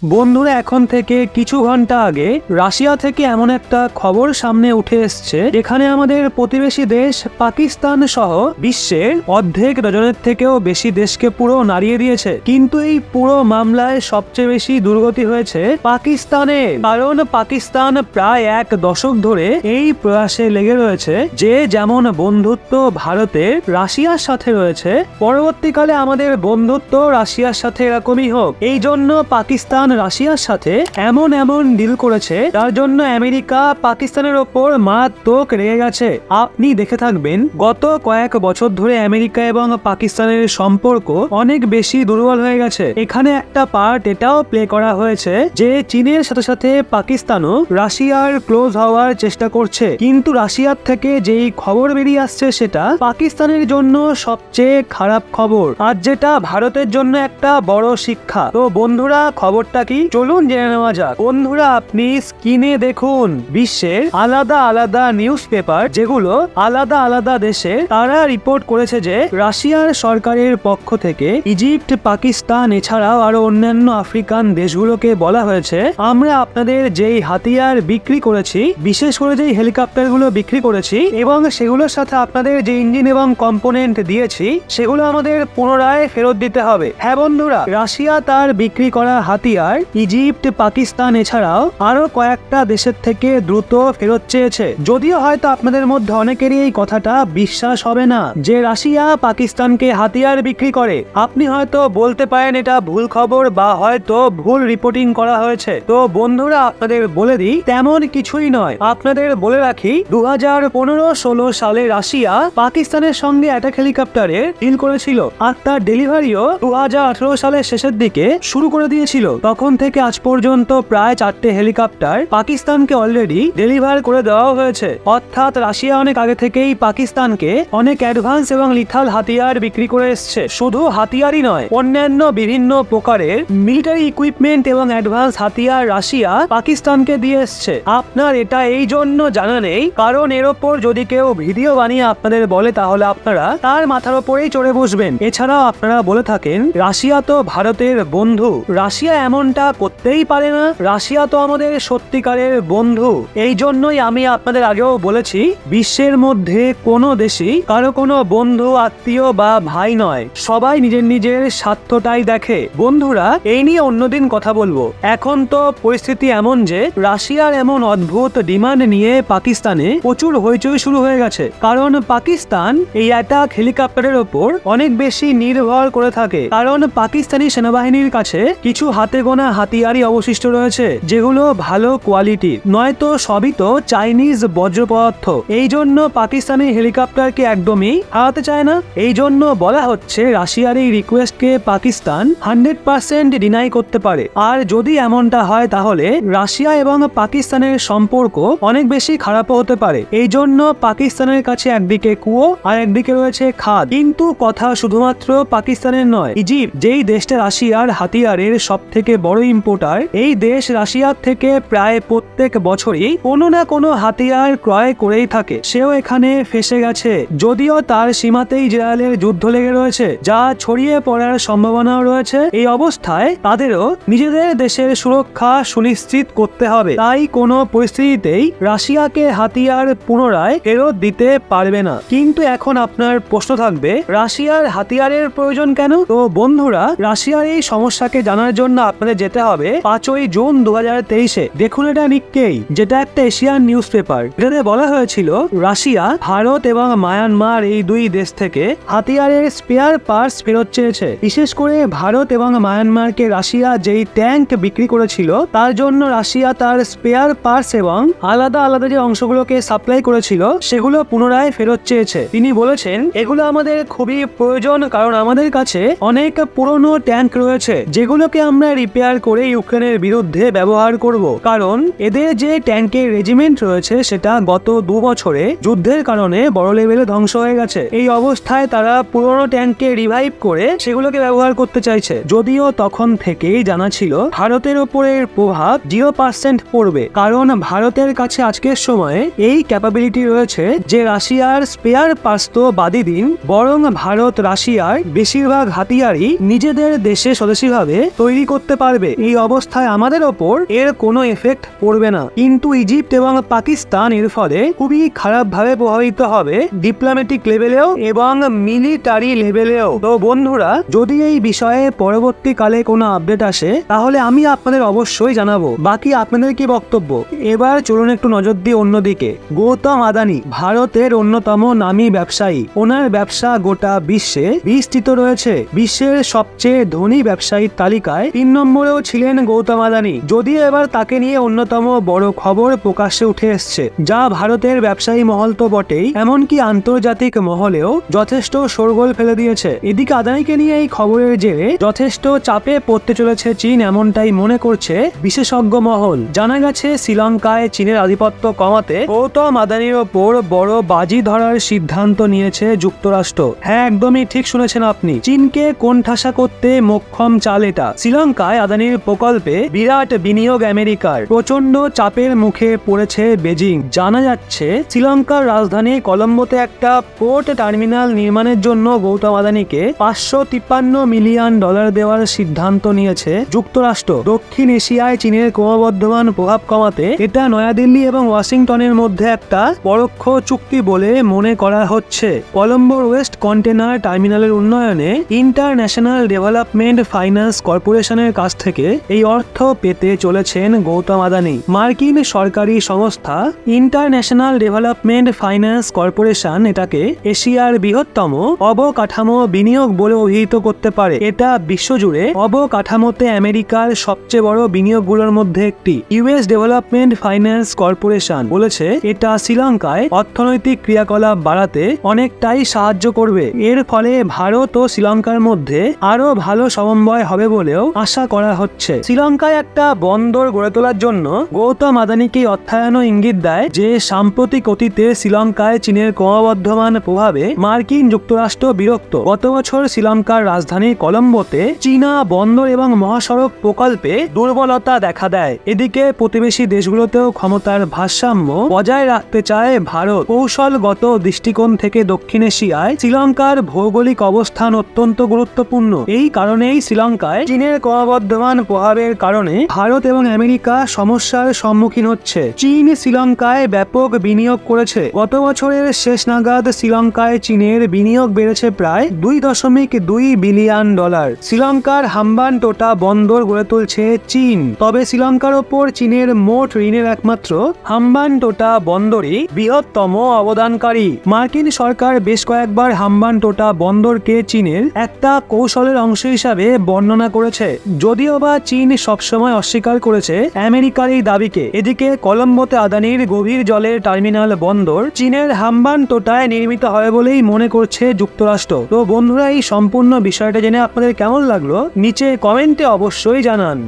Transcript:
বন্ধুরা, এখন থেকে কিছু ঘন্টা আগে রাশিয়া থেকে এমন একটা খবর সামনে উঠে এসছে যেখানে আমাদের প্রতিবেশী দেশ পাকিস্তান সহ বিশ্বের অর্ধেক ডজনের থেকেও বেশি দেশকে পুরো নাড়িয়ে দিয়েছে। কিন্তু এই পুরো মামলায় সবচেয়ে বেশি দুর্গতি হয়েছে পাকিস্তানে, কারণ পাকিস্তান প্রায় এক দশক ধরে এই প্রয়াসে লেগে রয়েছে যে যেমন বন্ধুত্ব ভারতের রাশিয়ার সাথে রয়েছে, পরবর্তীকালে আমাদের বন্ধুত্ব রাশিয়ার সাথে এরকমই হোক। এই জন্য পাকিস্তান রাশিয়ার সাথে এমন ডিল করেছে যার জন্য আমেরিকা পাকিস্তানের ওপর মারাত্মক রেগে গেছে। আপনি দেখে থাকবেন গত কয়েক বছর ধরে আমেরিকা এবং পাকিস্তানের সম্পর্ক অনেক বেশি দুর্বল হয়ে গেছে। এখানে একটা পার্ট এটাও প্লে করা হয়েছে যে চীনের সাথে সাথে পাকিস্তানও রাশিয়ার ক্লোজ হওয়ার চেষ্টা করছে, কিন্তু রাশিয়ার থেকে যেই খবর বেরিয়ে আসছে সেটা পাকিস্তানের জন্য সবচেয়ে খারাপ খবর, আর যেটা ভারতের জন্য একটা বড় শিক্ষা। তো বন্ধুরা, খবরটা কি চলুন জেনে নেওয়া যাক। বন্ধুরা, আপনি স্ক্রিনে দেখুন বিশ্বের আলাদা আলাদা নিউজ পেপার যেগুলো আলাদা আলাদা দেশে তারা রিপোর্ট করেছে যে রাশিয়ার সরকারের পক্ষ থেকে ইজিপ্ট, পাকিস্তান এছাড়াও আরো অন্যান্য আফ্রিকান দেশগুলোকে বলা হয়েছে আমরা আপনাদের যেই হাতিয়ার বিক্রি করেছি, বিশেষ করে যেই হেলিকপ্টারগুলো বিক্রি করেছি এবং সেগুলোর সাথে আপনাদের যে ইঞ্জিন এবং কম্পোনেন্ট দিয়েছি সেগুলো আমাদের পুনরায় ফেরত দিতে হবে। হ্যাঁ বন্ধুরা, রাশিয়া তার বিক্রি করা হাতিয়ার ইজিপ্ট, পাকিস্তান এছাড়াও আরো কয়েকটা দেশের থেকে দ্রুত ফেরত চেয়েছে। যদিও হয়তো আপনাদের মধ্যে অনেকেরই এই কথাটা বিশ্বাস হবে না যে রাশিয়া পাকিস্তানকে হাতিয়ার বিক্রি করে। আপনি হয়তো বলতে পারেন এটা ভুল খবর বা হয়তো ভুল রিপোর্টিং করা হয়েছে। তো বন্ধুরা, আপনাদের বলে দিই তেমন কিছুই নয়। আপনাদের বলে রাখি 2015-16 সালে রাশিয়া পাকিস্তানের সঙ্গে অ্যাটাক হেলিকপ্টারের ডিল করেছিল আর তার ডেলিভারিও 2018 সালের শেষের দিকে শুরু করে দিয়েছিল। তখন থেকে আজ পর্যন্ত প্রায় 4টে হেলিকপ্টার পাকিস্তানকে অলরেডি ডেলিভার করে দেওয়া হয়েছে। অর্থাৎ রাশিয়া অনেক আগে থেকেই পাকিস্তানকে অনেক অ্যাডভান্স এবং লিথাল হাতিয়ার বিক্রি করে এসছে। শুধু হাতিয়ারই নয়, অন্যান্য বিভিন্ন প্রকারের মিলিটারি ইকুইপমেন্ট এবং অ্যাডভান্স হাতিয়ার রাশিয়া পাকিস্তানকে দিয়ে এসছে। আপনার এটা এই জন্য জানা নেই কারণ এর ওপর যদি কেউ ভিডিও বানিয়ে আপনাদের বলে তাহলে আপনারা তার মাথার ওপরেই চড়ে বসবেন। এছাড়াও আপনারা বলে থাকেন রাশিয়া তো ভারতের বন্ধু, রাশিয়া এমনটা করতেই পারে না, রাশিয়া তো আমাদের সত্যিকারের বন্ধু। এই জন্যই আমি আপনাদের আগেও বলেছি বিশ্বের মধ্যে কোনো দেশই কারো কোনো বন্ধু, আত্মীয় বা ভাই নয়, সবাই নিজের নিজের স্বার্থটাই দেখে। বন্ধুরা, এই নিয়ে অন্যদিন কথা বলবো। এখন তো পরিস্থিতি এমন যে রাশিয়ার এমন অদ্ভুত ডিমান্ড নিয়ে পাকিস্তানে প্রচুর হইচই শুরু হয়ে গেছে, কারণ পাকিস্তান এই অ্যাটাক হেলিকপ্টারের ওপর অনেক বেশি নির্ভর করে থাকে। কারণ পাকিস্তানি সেনাবাহিনীর কাছে কিছু হাতে গোনা হাতিয়ারই অবশিষ্ট রয়েছে যেগুলো ভালো কোয়ালিটির, নয়তো সবই তো চাইনিজ বজ্র পদার্থ। এই জন্য পাকিস্তানি হেলিকপ্টারকে একদমই হারাতে চায় না। এই জন্য বলা হচ্ছে রাশিয়ার এই রিকোয়েস্টকে পাকিস্তান 100% ডিনাই করতে পারে। আর যদি এমনটা হয় তাহলে রাশিয়া এবং পাকিস্তানের সম্পর্ক অনেক বেশি খারাপও হতে পারে। এই জন্য পাকিস্তানের কাছে একদিকে কুয়ো আর একদিকে রয়েছে খাদ। কিন্তু কথা শুধুমাত্র পাকিস্তানের নয়, ইজিপ্ট যেই দেশটা রাশিয়ার হাতিয়ারের সব থেকে বড় ইম্পোর্টার, এই দেশ রাশিয়ার থেকে প্রায় প্রত্যেক বছরই কোনো না কোনো হাতিয়ার ক্রয় করেই থাকে। সেও এখানে ফেসে গেছে, যদিও তার সীমাতেই ইসরায়েলের যুদ্ধ লেগে রয়েছে, যা ছড়িয়ে পড়ার সম্ভাবনাও রয়েছে। এই অবস্থায় তাদেরও নিজেদের দেশের সুরক্ষা সুনিশ্চিত করতে হবে, তাই কোনো পরিস্থিতিতেই রাশিয়াকে হাতিয়ার পুনরায় ফেরত দিতে পারবে না। কিন্তু এখন আপনার প্রশ্ন থাকবে রাশিয়ার হাতিয়ারের প্রয়োজন কেন? তো বন্ধুরা, রাশিয়ার এই সমস্যাকে জানার জন্য আপনাদের যেতে হবে 5ই জুন 2023-এ। দেখুন, এটা নিক্কেই, যেটা একটা এশিয়ান নিউজ পেপার। এটাতে বলা হয়েছিল রাশিয়া ভারত এবং মায়ানমার এই দুই দেশ থেকে হাতিয়ারের স্পেয়ার পার্টস ফেরত চেয়েছে। বিশেষ করে ভারত এবং মায়ানমারকে রাশিয়া যেই ট্যাঙ্ক বিক্রি করেছিল তার জন্য রাশিয়া তার স্পেয়ার পার্টস এবং আলাদা আলাদা যে অংশগুলোকে সাপ্লাই করেছিল সেগুলো পুনরায় ফেরত চেয়েছে। তিনি বলেছেন এগুলো আমাদের খুবই প্রয়োজন, কারণ আমাদের কাছে অনেক পুরনো ট্যাঙ্ক রয়েছে যেগুলোকে আমরা রিপেয়ার করে ইউক্রেনের বিরুদ্ধে ব্যবহার করব, কারণ এদের যে ট্যাঙ্কের রেজিমেন্ট রয়েছে সেটা গত 2 বছরে যুদ্ধের কারণে বড় লেভেলে ধ্বংস হয়ে গেছে। এই অবস্থায় তারা পুরনো ট্যাঙ্ককে রিভাইভ করে সেগুলোকে ব্যবহার করতে চাইছে। যদিও তখন থেকেই জানা ছিল ভারতের উপরের প্রভাব 0% পড়বে, কারণ ভারতের কাছে আজকের সময়ে এই ক্যাপাবিলিটি রয়েছে যে রাশিয়ার স্পেয়ার পার্টস তো বাদই দিন, বরং ভারত রাশিয়ার বেশিরভাগ হাতিয়ারই নিজেদের দেশে স্বদেশীভাবে তৈরি করতে পারে। পারবে। এই অবস্থায় আমাদের ওপর এর কোনো এফেক্ট পড়বে না, কিন্তু ইজিপ্ট এবং পাকিস্তান এর ফলে খুবই খারাপভাবে প্রভাবিত হবে, ডিপ্লোম্যাটিক লেভেলেও এবং মিলিটারি লেভেলেও। তো বন্ধুরা, যদি এই বিষয়ে পরবর্তীকালে কোনো আপডেট আসে তাহলে আমি আপনাদের অবশ্যই জানাবো। বাকি আপনাদের কি বক্তব্য? এবার চলুন একটু নজর দিই অন্যদিকে। গৌতম আদানি ভারতের অন্যতম নামী ব্যবসায়ী। ওনার ব্যবসা গোটা বিশ্বে বিস্তৃত রয়েছে। বিশ্বের সবচেয়ে ধনী ব্যবসায়ীর তালিকায় 3 নম্বরেও ছিলেন গৌতম আদানি। যদিও এবার তাকে নিয়ে অন্যতম বড় খবর প্রকাশ্যে উঠে এসছে, যা ভারতের ব্যবসায়ী মহল তো বটেই, এমনকি আন্তর্জাতিক মহলেও যথেষ্ট শোরগোল ফেলে দিয়েছে। এদিকে আদানিকে নিয়ে এই খবরের জেরে যথেষ্ট চাপে পড়তে চলেছে চীন, এমনটাই মনে করছে বিশেষজ্ঞ মহল। জানা গেছে শ্রীলঙ্কায় চীনের আধিপত্য কমাতে গৌতম আদানির ওপর বড় বাজি ধরার সিদ্ধান্ত নিয়েছে যুক্তরাষ্ট্র। হ্যাঁ, একদমই ঠিক শুনেছেন আপনি। চীনকে কোণঠাসা করতে মোক্ষম চাল এটা। শ্রীলঙ্কায় আদানির প্রকল্পে বিরাট বিনিয়োগ আমেরিকার। প্রচন্ড চাপের মুখে পড়েছে বেজিং। জানা যাচ্ছে শ্রীলঙ্কার রাজধানী কলম্বোতে একটা পোর্ট টার্মিনাল নির্মাণের জন্য গৌতম আদানিকে $553 মিলিয়ন দেওয়ার সিদ্ধান্ত নিয়েছে যুক্তরাষ্ট্র। দক্ষিণ এশিয়ায় চীনের ক্রমবর্ধমান প্রভাব কমাতে এটা নয়াদিল্লি এবং ওয়াশিংটনের মধ্যে একটা পরোক্ষ চুক্তি বলে মনে করা হচ্ছে। কলম্বোর ওয়েস্ট কন্টেনার টার্মিনালের উন্নয়নে ইন্টারন্যাশনাল ডেভেলপমেন্ট ফাইন্যান্স কর্পোরেশনের কাছ থেকে এই অর্থ পেতে চলেছেন গৌতম আদানি। মার্কিন সরকারি সংস্থা ইন্টারন্যাশনাল ডেভেলপমেন্ট ফাইন্যান্স কর্পোরেশন এটাকে এশিয়ার বৃহত্তম অবকাঠামো বিনিয়োগ বলে অভিহিত করতে পারে। এটা বিশ্বজুড়ে অবকাঠামোতে আমেরিকার সবচেয়ে বড় বিনিয়োগগুলোর মধ্যে একটি। ইউএস ডেভেলপমেন্ট ফাইন্যান্স কর্পোরেশন বলেছে এটা শ্রীলঙ্কায় অর্থনৈতিক ক্রিয়াকলাপ বাড়াতে অনেকটাই সাহায্য করবে। এর ফলে ভারত ও শ্রীলঙ্কার মধ্যে আরো ভালো সমন্বয় হবে বলেও আশা করা হচ্ছে। শ্রীলঙ্কায় একটা বন্দর গড়ে তোলার জন্য গৌতম আদানিকে অর্থায়নও ইঙ্গিত দেয় যে সাম্প্রতিক অতীতে শ্রীলঙ্কায় চীনের ক্রমবর্ধমান প্রভাবে মার্কিন যুক্তরাষ্ট্র বিরক্ত। গত বছর শ্রীলঙ্কার রাজধানী কলম্বোতে চীনা বন্দর এবং মহাসড়ক প্রকল্পে দুর্বলতা দেখা দেয়। এদিকে প্রতিবেশী দেশগুলোতেও ক্ষমতার ভারসাম্য বজায় রাখতে চায় ভারত। কৌশলগত দৃষ্টিকোণ থেকে দক্ষিণ এশিয়ায় শ্রীলঙ্কার ভৌগোলিক অবস্থান অত্যন্ত গুরুত্বপূর্ণ। এই কারণেই শ্রীলঙ্কায় চীনের ক্রমবর্ধমান প্রভাবের কারণে ভারত এবং আমেরিকা সমস্যার সম্মুখীন হচ্ছে। চীন শ্রীলঙ্কায় ব্যাপক বিনিয়োগ করেছে। গত বছরের শেষ নাগাদ শ্রীলঙ্কায় চীনের বিনিয়োগ বেড়েছে প্রায় $2.2 বিলিয়ন। শ্রীলঙ্কার হাম্বানটোটা বন্দর গড়ে তুলছে চীন। তবে শ্রীলঙ্কার ওপর চীনের মোট ঋণের একমাত্র হাম্বানটোটা বন্দরই বৃহত্তম অবদানকারী। মার্কিন সরকার বেশ কয়েকবার হাম্বানটোটা বন্দরকে চীনের একটা কৌশলের অংশ হিসাবে বর্ণনা করেছে, যদিও বা চীন সবসময় অস্বীকার করেছে আমেরিকার এই দাবিকে। এদিকে কলম্বোতে আদানির গভীর জলের টার্মিনাল বন্দর চীনের হাম্বানটোটায় নির্মিত হবে বলেই মনে করছে যুক্তরাষ্ট্র। তো বন্ধুরা, এই সম্পূর্ণ বিষয়টা জেনে আপনাদের কেমন লাগলো নিচে কমেন্টে অবশ্যই জানান।